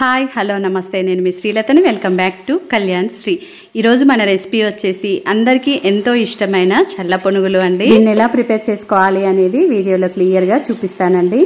Hi hello నమస్తే నేను మీ శ్రీలతని welcome back to Kalyan Shri ఈరోజు మన రెసిపీ వచ్చేసి అందరికీ ఎంతో ఇష్టమైన చల్ల పునుగులు అండి. దీన్ని ఎలా ప్రిపేర్ చేసుకోవాలి అనేది వీడియోలో క్లియర్గా చూపిస్తానండి.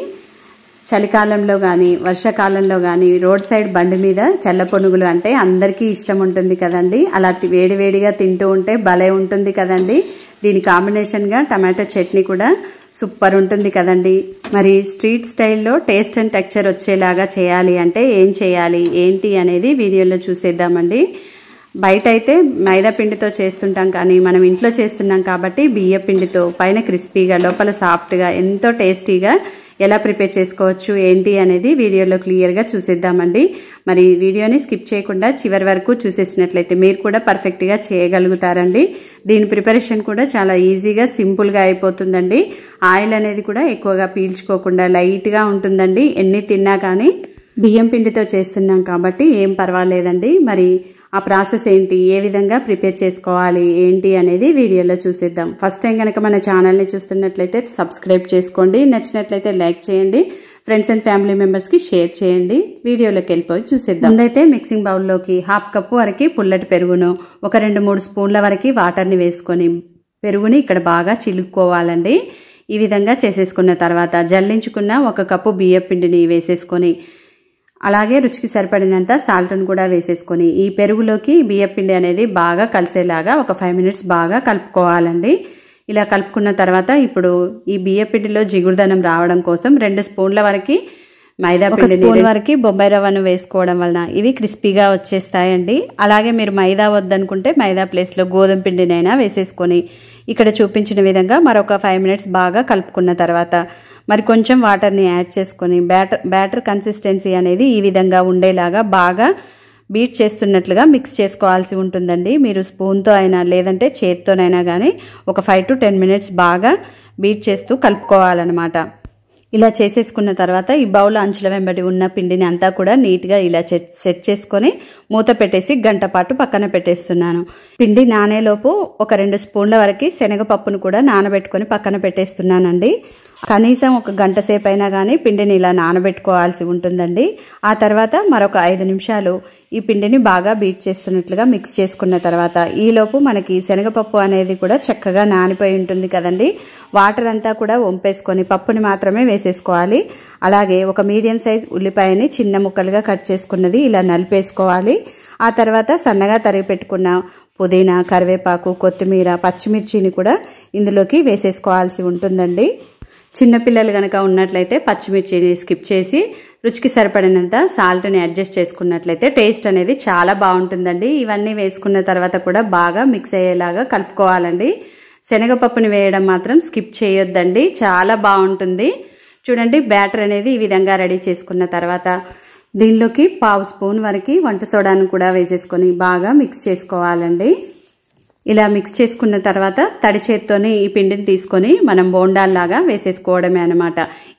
చలికాలంలో కానీ వర్షాకాలంలో కానీ రోడ్ సైడ్ బండి మీద చల్ల పునుగులు అంటే అందరికీ ఇష్టం ఉంటుంది కదండి. అలా వేడివేడిగా తింటూ ఉంటే భలే ఉంటుంది కదండి. దీని కాంబినేషన్గా టమాటో చట్నీ కూడా సూపర్ ఉంటుంది కదండి. మరి స్ట్రీట్ స్టైల్లో టేస్ట్ అండ్ టెక్స్చర్ వచ్చేలాగా చేయాలి అంటే ఏం చేయాలి ఏంటి అనేది వీడియోలో చూసేద్దామండి. బయట అయితే మైదా పిండితో చేస్తుంటాం, కానీ మనం ఇంట్లో చేస్తున్నాం కాబట్టి బియ్య పిండితో పైన క్రిస్పీగా లోపల సాఫ్ట్గా ఎంతో టేస్టీగా ఎలా ప్రిపేర్ చేసుకోవచ్చు ఏంటి అనేది వీడియోలో క్లియర్గా చూసేద్దామండి. మరి వీడియోని స్కిప్ చేయకుండా చివరి వరకు చూసేసినట్లయితే మీరు కూడా పర్ఫెక్ట్గా చేయగలుగుతారండి. దీని ప్రిపరేషన్ కూడా చాలా ఈజీగా సింపుల్గా అయిపోతుందండి. ఆయిల్ అనేది కూడా ఎక్కువగా పీల్చుకోకుండా లైట్గా ఉంటుందండి. ఎన్ని తిన్నా కానీ బియ్యం పిండితో చేస్తున్నాం కాబట్టి ఏం పర్వాలేదండి. మరి ఆ ప్రాసెస్ ఏంటి, ఏ విధంగా ప్రిపేర్ చేసుకోవాలి ఏంటి అనేది వీడియోలో చూసేద్దాం. ఫస్ట్ టైం కనుక మన ఛానల్ని చూస్తున్నట్లయితే సబ్స్క్రైబ్ చేసుకోండి, నచ్చినట్లయితే లైక్ చేయండి, ఫ్రెండ్స్ అండ్ ఫ్యామిలీ మెంబర్స్కి షేర్ చేయండి. వీడియోలోకి వెళ్ళిపోయి చూసేద్దాం. ముందైతే మిక్సింగ్ బౌల్లోకి 1/2 కప్పు వరకు పుల్లటి పెరుగును, ఒక 2-3 స్పూన్ల వరకు వాటర్ని వేసుకొని పెరుగుని ఇక్కడ బాగా చిలుక్కోవాలండి. ఈ విధంగా చేసేసుకున్న తర్వాత జల్లించుకున్న 1 కప్పు బియ్యం పిండిని వేసేసుకొని అలాగే రుచికి సరిపడినంత సాల్ట్ను కూడా వేసేసుకొని ఈ పెరుగులోకి బియ్యం పిండి అనేది బాగా కలిసేలాగా ఒక 5 మినిట్స్ బాగా కలుపుకోవాలండి. ఇలా కలుపుకున్న తర్వాత ఇప్పుడు ఈ బియ్యం పిండిలో జిగురుదనం రావడం కోసం 2 స్పూన్ల వరకు మైదా పిండి, 1 స్పూన్ వరకు బొంబాయి రవ్వను వేసుకోవడం వలన ఇవి క్రిస్పీగా వచ్చేస్తాయండి. అలాగే మీరు మైదా వద్దనుకుంటే మైదా ప్లేస్లో గోధుమ పిండినైనా వేసేసుకొని ఇక్కడ చూపించిన విధంగా మరొక 5 మినిట్స్ బాగా కలుపుకున్న తర్వాత మరి కొంచెం వాటర్ని యాడ్ చేసుకొని బ్యాటర్ కన్సిస్టెన్సీ అనేది ఈ విధంగా ఉండేలాగా బాగా బీట్ చేస్తున్నట్లుగా మిక్స్ చేసుకోవాల్సి ఉంటుందండి. మీరు స్పూన్తో అయినా లేదంటే చేత్తోనైనా కానీ ఒక 5 to 10 మినిట్స్ బాగా బీట్ చేస్తూ కలుపుకోవాలన్నమాట. ఇలా చేసేసుకున్న తర్వాత ఈ బౌల్ అంచుల వెంబడి ఉన్న పిండిని అంతా కూడా నీట్గా ఇలా సెట్ చేసుకొని మూత పెట్టేసి గంట పాటు పక్కన పెట్టేస్తున్నాను. పిండి నానేలోపు ఒక 2 స్పూన్ల వరకు శనగపప్పును కూడా నానబెట్టుకొని పక్కన పెట్టేస్తున్నానండి. కనీసం ఒక గంట సేపు అయినా కానీ పిండిని ఇలా నానబెట్టుకోవాల్సి ఉంటుందండి. ఆ తర్వాత మరొక 5 నిమిషాలు ఈ పిండిని బాగా బీట్ చేస్తున్నట్లుగా మిక్స్ చేసుకున్న తర్వాత ఈలోపు మనకి శనగపప్పు అనేది కూడా చక్కగా నానిపోయి ఉంటుంది కదండి. వాటర్ అంతా కూడా వంపేసుకొని పప్పుని మాత్రమే వేసేసుకోవాలి. అలాగే ఒక మీడియం సైజ్ ఉల్లిపాయని చిన్న ముక్కలుగా కట్ చేసుకున్నది ఇలా నలిపేసుకోవాలి. ఆ తర్వాత సన్నగా తరిగి పెట్టుకున్న పుదీనా, కరివేపాకు, కొత్తిమీర, పచ్చిమిర్చిని కూడా ఇందులోకి వేసేసుకోవాల్సి ఉంటుందండి. చిన్నపిల్లలు కనుక ఉన్నట్లయితే పచ్చిమిర్చిని స్కిప్ చేసి రుచికి సరిపడినంత సాల్ట్ని అడ్జస్ట్ చేసుకున్నట్లయితే టేస్ట్ అనేది చాలా బాగుంటుందండి. ఇవన్నీ వేసుకున్న తర్వాత కూడా బాగా మిక్స్ అయ్యేలాగా కలుపుకోవాలండి. శనగపప్పుని వేయడం మాత్రం స్కిప్ చేయొద్దండి, చాలా బాగుంటుంది. చూడండి, బ్యాటర్ అనేది ఈ విధంగా రెడీ చేసుకున్న తర్వాత దీనిలోకి 1/2 స్పూన్ వరకు వంట సోడాను కూడా వేసేసుకొని బాగా మిక్స్ చేసుకోవాలండి. ఇలా మిక్స్ చేసుకున్న తర్వాత తడి చేత్తోని ఈ పిండిని తీసుకొని మనం బోండాల్లాగా వేసేసుకోవడమే అనమాట.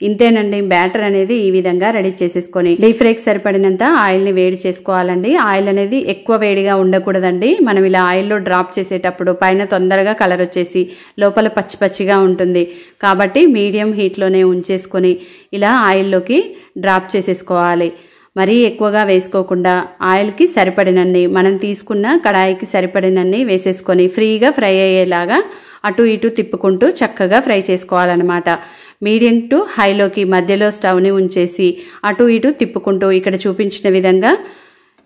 ఇంతేనండి, బ్యాటర్ అనేది ఈ విధంగా రెడీ చేసేసుకొని డీప్ ఫ్రైకి సరిపడినంత ఆయిల్ని వేడి చేసుకోవాలండి. ఆయిల్ అనేది ఎక్కువ వేడిగా ఉండకూడదండి. మనం ఇలా ఆయిల్లో డ్రాప్ చేసేటప్పుడు పైన తొందరగా కలర్ వచ్చేసి లోపల పచ్చి పచ్చిగా ఉంటుంది కాబట్టి మీడియం హీట్లోనే ఉంచేసుకొని ఇలా ఆయిల్లోకి డ్రాప్ చేసేసుకోవాలి. మరీ ఎక్కువగా వేసుకోకుండా ఆయిల్కి సరిపడినన్ని మనం తీసుకున్న కడాయికి సరిపడినన్ని వేసేసుకొని ఫ్రీగా ఫ్రై అయ్యేలాగా అటు ఇటు తిప్పుకుంటూ చక్కగా ఫ్రై చేసుకోవాలన్నమాట. మీడియం టు హైలోకి మధ్యలో స్టవ్ని ఉంచేసి అటు ఇటు తిప్పుకుంటూ ఇక్కడ చూపించిన విధంగా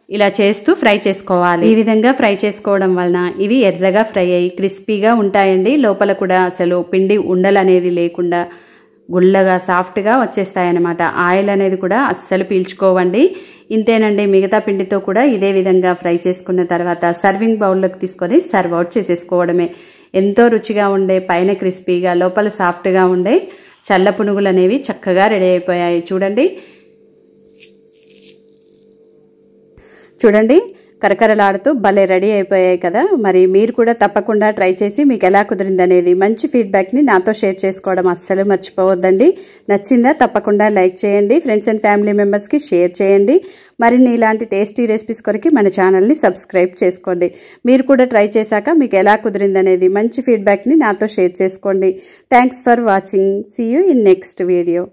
ఇలా చేస్తూ ఫ్రై చేసుకోవాలి. ఈ విధంగా ఫ్రై చేసుకోవడం వలన ఇవి ఎర్రగా ఫ్రై అయ్యి క్రిస్పీగా ఉంటాయండి. లోపల కూడా అసలు పిండి ఉండలు అనేది లేకుండా గుల్లగా సాఫ్ట్గా వచ్చేస్తాయన్నమాట. ఆయిల్ అనేది కూడా అస్సలు పీల్చుకోవండి. ఇంతేనండి, మిగతా పిండితో కూడా ఇదే విధంగా ఫ్రై చేసుకున్న తర్వాత సర్వింగ్ బౌల్లోకి తీసుకొని సర్వ్ అవుట్ చేసేసుకోవడమే. ఎంతో రుచిగా ఉండే పైన క్రిస్పీగా లోపల సాఫ్ట్గా ఉండే చల్ల పునుగులు అనేవి చక్కగా రెడీ అయిపోయాయి. చూడండి కరకరలాడుతూ భలే రెడీ అయిపోయాయి కదా. మరి మీరు కూడా తప్పకుండా ట్రై చేసి మీకు ఎలా కుదిరింది అనేది మంచి ఫీడ్బ్యాక్ని నాతో షేర్ చేసుకోవడం అస్సలు మర్చిపోవద్దండి. నచ్చిందా తప్పకుండా లైక్ చేయండి, ఫ్రెండ్స్ అండ్ ఫ్యామిలీ మెంబర్స్కి షేర్ చేయండి. మరిన్ని ఇలాంటి టేస్టీ రెసిపీస్ కొరకు మన ఛానల్ని సబ్స్క్రైబ్ చేసుకోండి. మీరు కూడా ట్రై చేశాక మీకు ఎలా కుదిరింది అనేది మంచి ఫీడ్బ్యాక్ని నాతో షేర్ చేసుకోండి. Thanks for watching. See you in next video.